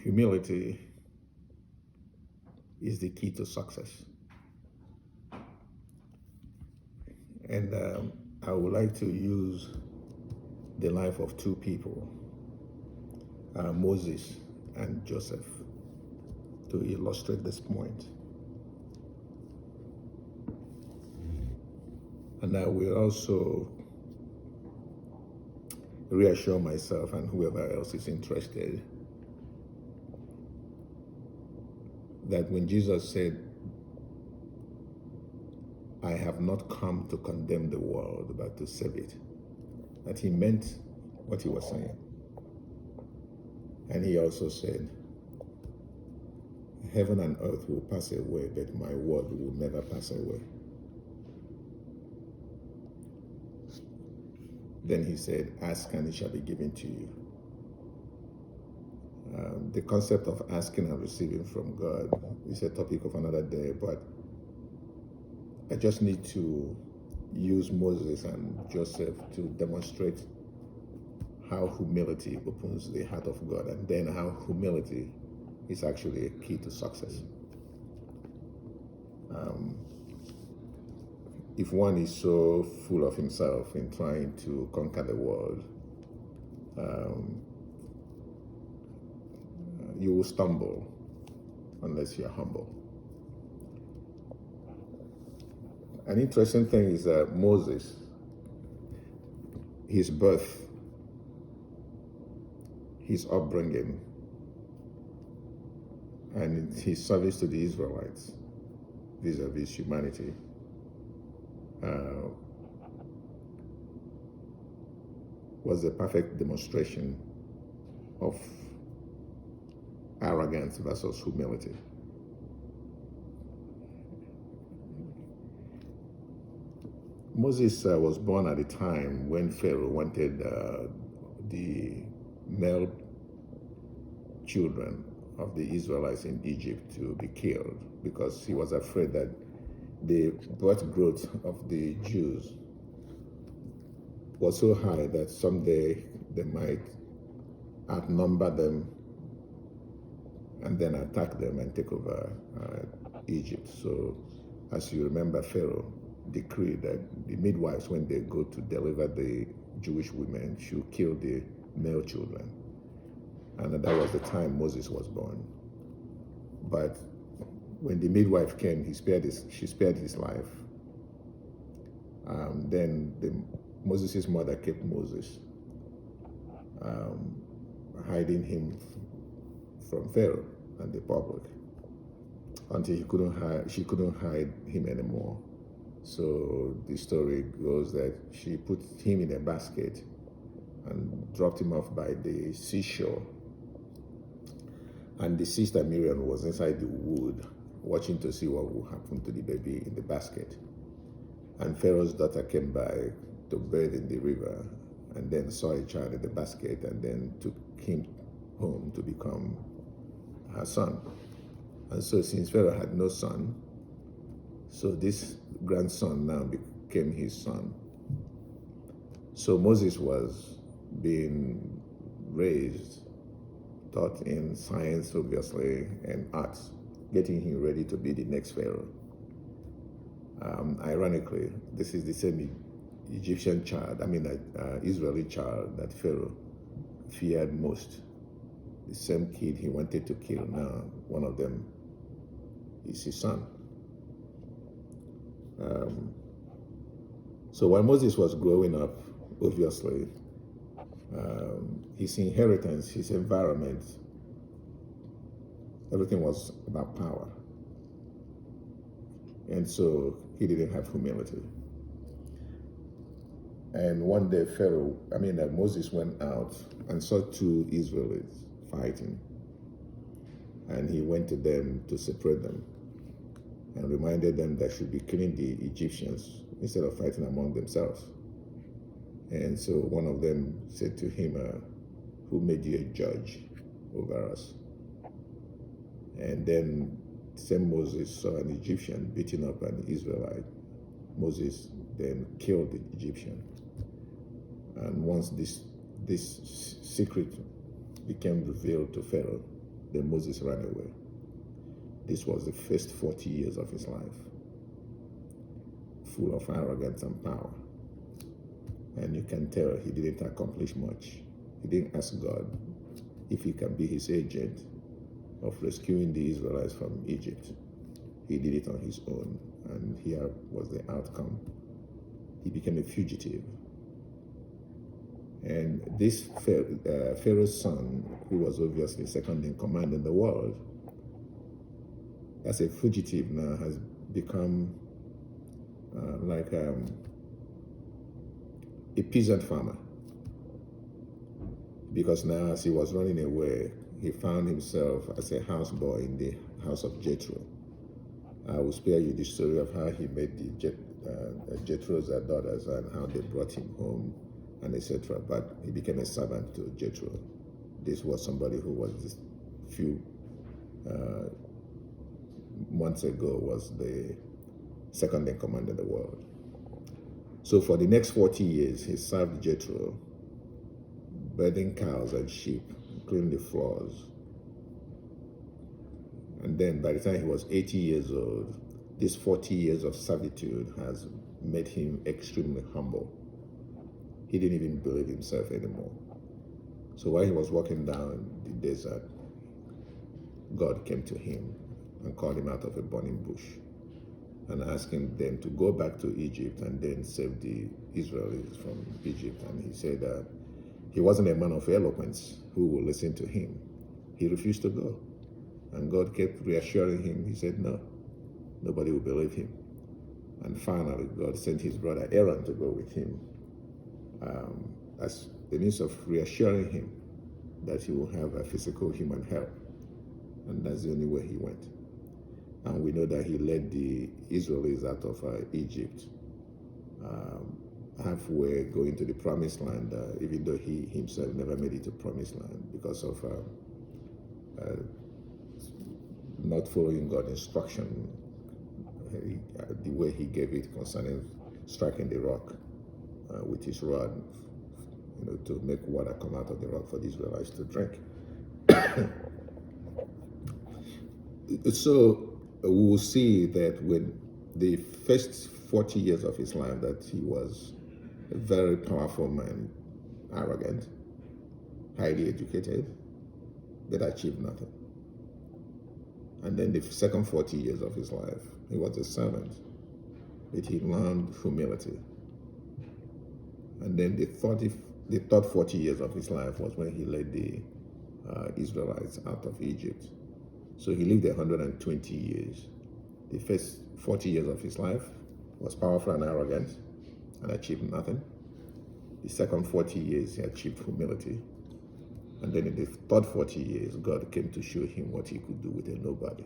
Humility is the key to success. And I would like to use the life of two people, Moses and Joseph, to illustrate this point. And I will also reassure myself and whoever else is interested that when Jesus said, "I have not come to condemn the world, but to save it," that he meant what he was saying. And he also said, "Heaven and earth will pass away, but my word will never pass away." Then he said, "Ask and it shall be given to you." The concept of asking and receiving from God is a topic of another day, but I just need to use Moses and Joseph to demonstrate how humility opens the heart of God, and then how humility is actually a key to success. If one is so full of himself in trying to conquer the world, you will stumble unless you're humble. An interesting thing is that Moses, his birth, his upbringing, and his service to the Israelites vis-a-vis humanity was a perfect demonstration of arrogance versus humility. Moses was born at a time when Pharaoh wanted the male children of the Israelites in Egypt to be killed, because he was afraid that the birth growth of the Jews was so high that someday they might outnumber them and then attack them and take over Egypt. So, as you remember, Pharaoh decreed that the midwives, when they go to deliver the Jewish women, should kill the male children. And that was the time Moses was born. But when the midwife came, she spared his life. Then Moses' mother kept Moses, hiding him from Pharaoh and the public until she couldn't hide him anymore. So the story goes that she put him in a basket and dropped him off by the seashore. And the sister Miriam was inside the wood watching to see what would happen to the baby in the basket. And Pharaoh's daughter came by to bathe in the river and then saw a child in the basket and then took him home to become her son. And so since Pharaoh had no son, so this grandson now became his son. So Moses was being raised, taught in science, obviously, and arts, getting him ready to be the next Pharaoh. Ironically, this is the same Egyptian child, Israeli child that Pharaoh feared most. The same kid he wanted to kill, now one of them is his son. So while Moses was growing up, obviously, his inheritance, his environment, everything was about power. And so he didn't have humility. And one day Moses went out and saw two Israelites fighting. And he went to them to separate them and reminded them that should be killing the Egyptians instead of fighting among themselves. And so one of them said to him, "Who made you a judge over us?" And then same Moses saw an Egyptian beating up an Israelite. Moses then killed the Egyptian. And once this secret became revealed to Pharaoh, Then Moses ran away. This was the first 40 years of his life, full of arrogance and power. And you can tell he didn't accomplish much. He didn't ask God if he can be his agent of rescuing the Israelites from Egypt. He did it on his own, and here was the outcome. He became a fugitive. And this Pharaoh's son, who was obviously second in command in the world, as a fugitive now has become like a peasant farmer. Because now, as he was running away, he found himself as a houseboy in the house of Jethro. I will spare you the story of how he met Jethro's daughters and how they brought him home and etc. But he became a servant to Jethro. This was somebody who was just few months ago was the second in command in the world. So for the next 40 years, he served Jethro, birthing cows and sheep, cleaning the floors. And then by the time he was 80 years old, this 40 years of servitude has made him extremely humble. He didn't even believe himself anymore. So while he was walking down the desert, God came to him and called him out of a burning bush and asked him then to go back to Egypt and then save the Israelis from Egypt. And he said he wasn't a man of eloquence who would listen to him. He refused to go. And God kept reassuring him. He said, no, nobody will believe him. And finally, God sent his brother Aaron to go with him as the means of reassuring him that he will have a physical human help. And that's the only way he went. And we know that he led the Israelis out of Egypt, halfway going to the promised land, even though he himself never made it to promised land because of not following God's instruction, the way he gave it concerning striking the rock with his rod, to make water come out of the rock for the Israelites to drink. So we will see that when the first 40 years of his life that he was a very powerful man, arrogant, highly educated, but achieved nothing. And then the second 40 years of his life, he was a servant, but he learned humility. And then the third 40 years of his life was when he led the Israelites out of Egypt. So he lived 120 years. The first 40 years of his life was powerful and arrogant and achieved nothing. The second 40 years, he achieved humility. And then in the third 40 years, God came to show him what he could do with a nobody.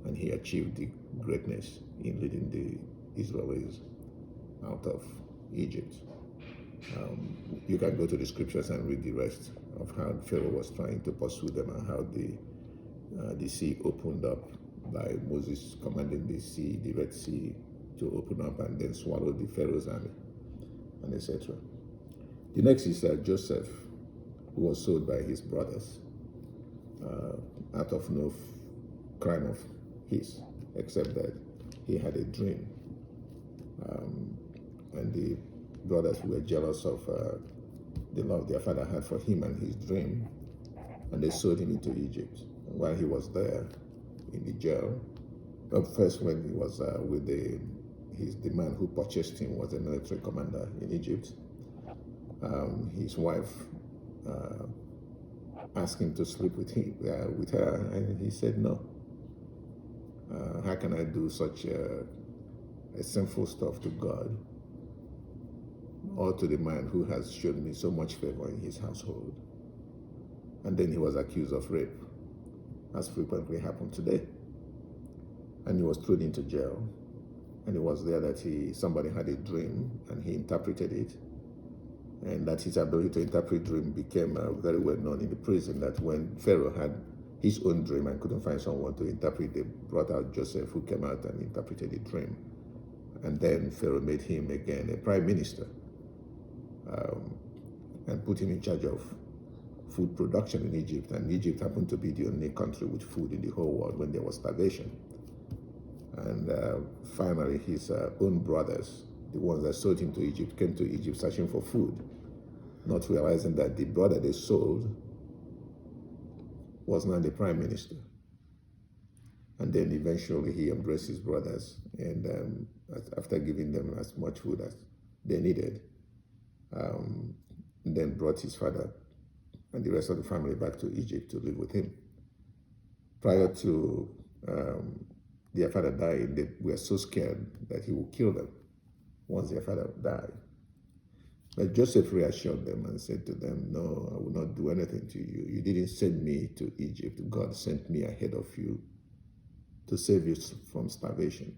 And he achieved the greatness in leading the Israelis out of Egypt. You can go to the scriptures and read the rest of how Pharaoh was trying to pursue them and how the sea opened up by Moses commanding the sea, the Red Sea, to open up and then swallow the Pharaoh's army, and etc. The next is Joseph, who was sold by his brothers out of no crime of his, except that he had a dream. And the brothers were jealous of the love their father had for him and his dream, and they sold him into Egypt. And while he was there in the jail, first when he was with the man who purchased him was a military commander in Egypt. His wife asked him to sleep with her, and he said no. How can I do such a sinful stuff to God or to the man who has shown me so much favor in his household? And then he was accused of rape, as frequently happened today. And he was thrown into jail. And it was there that somebody had a dream and he interpreted it. And that his ability to interpret dream became very well known in the prison, that when Pharaoh had his own dream and couldn't find someone to interpret, they brought out Joseph, who came out and interpreted the dream. And then Pharaoh made him again a prime minister and put him in charge of food production in Egypt, and Egypt happened to be the only country with food in the whole world when there was starvation. And finally, his own brothers, the ones that sold him to Egypt, came to Egypt searching for food, not realizing that the brother they sold was not the prime minister. And then eventually he embraced his brothers, and after giving them as much food as they needed, then brought his father and the rest of the family back to Egypt to live with him. Prior to their father dying, they were so scared that he would kill them once their father died. But Joseph reassured them and said to them, "No, I will not do anything to you. You didn't send me to Egypt. God sent me ahead of you to save you from starvation."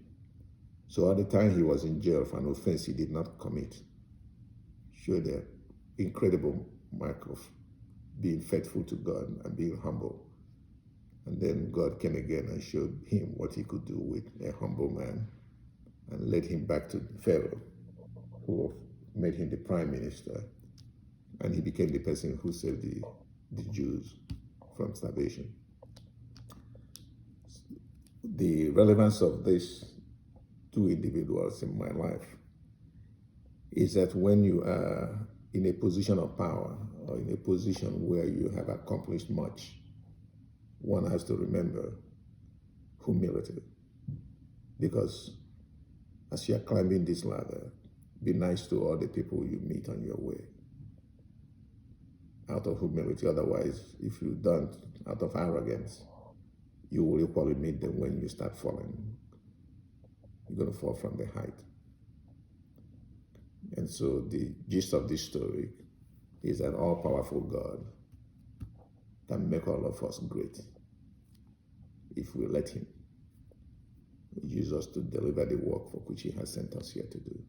So at the time he was in jail for an offense he did not commit, showed an incredible mark of being faithful to God and being humble. And then God came again and showed him what he could do with a humble man and led him back to Pharaoh, who made him the prime minister. And he became the person who saved the Jews from starvation. The relevance of these two individuals in my life is that when you are in a position of power or in a position where you have accomplished much, one has to remember humility. Because as you are climbing this ladder, be nice to all the people you meet on your way out of humility. Otherwise, if you don't, out of arrogance, you will equally meet them when you start falling. You're going to fall from the height. And so the gist of this story is an all-powerful God can make all of us great if we let him use us to deliver the work for which he has sent us here to do.